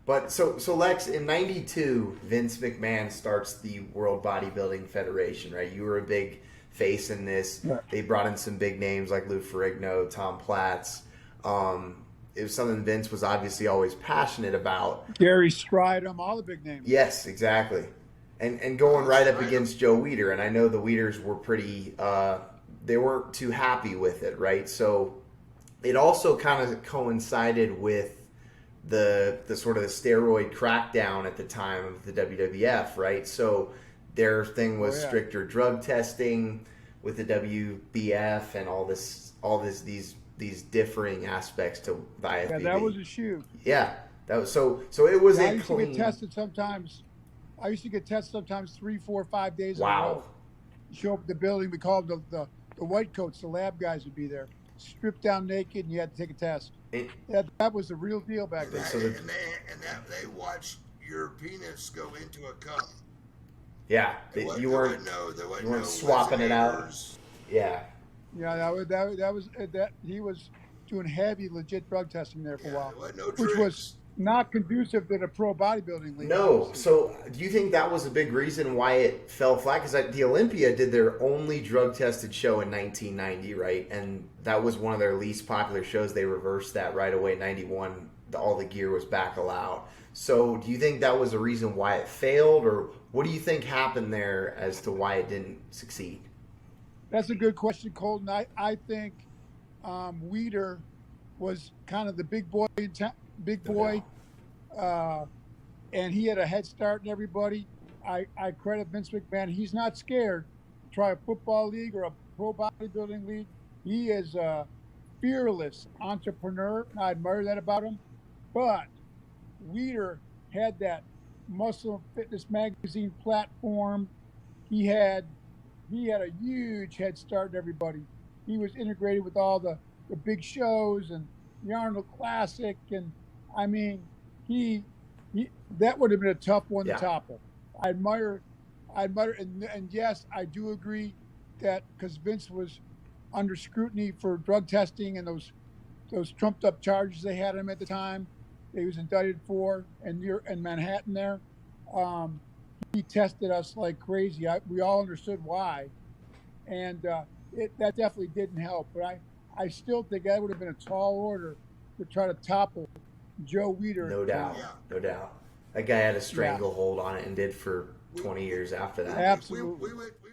But so Lex, in '92, Vince McMahon starts the World Bodybuilding Federation, right? You were a big face in this. Right. They brought in some big names like Lou Ferrigno, Tom Platz. It was something Vince was obviously always passionate about. Gary Stridham, all the big names. Yes, exactly. And going right up against Joe Weider. And I know the Weiders were pretty, they weren't too happy with it, right? So it also kind of coincided with the sort of the steroid crackdown at the time of the WWF, right? So their thing was stricter drug testing with the WBF and all these differing aspects to the IFBB. Yeah, that was a shoot. Yeah, that was so it was I used to get tested sometimes. I used to get tested sometimes 3, 4, 5 days in a row. You show up at the building. We called the white coats. The lab guys would be there, stripped down naked, and you had to take a test. That was the real deal back then. They watched your penis go into a cup. Yeah, you weren't swapping it out. Yeah. Yeah, that was he was doing heavy, legit drug testing there for a while, which was not conducive to the pro bodybuilding league. No, obviously. So do you think that was a big reason why it fell flat? Because the Olympia did their only drug-tested show in 1990, right? And that was one of their least popular shows. They reversed that right away in 91. All the gear was back allowed. So do you think that was a reason why it failed? Or what do you think happened there as to why it didn't succeed? That's a good question, Colton. I think Weider was kind of the big boy and he had a head start in everybody. I credit Vince McMahon. He's not scared to try a football league or a pro bodybuilding league. He is a fearless entrepreneur. I admire that about him. But Weider had that Muscle and Fitness magazine platform. He had a huge head start in everybody. He was integrated with all the big shows and the Arnold Classic, and I mean, he that would have been a tough one to topple. I admire, and yes, I do agree that because Vince was under scrutiny for drug testing and those trumped up charges they had him at the time, he was indicted for in Manhattan there. He tested us like crazy. We all understood why, and that definitely didn't help. But I still think that would have been a tall order to try to topple Joe Weider. No doubt. That guy had a stranglehold on it and did for 20 years after that. Absolutely. We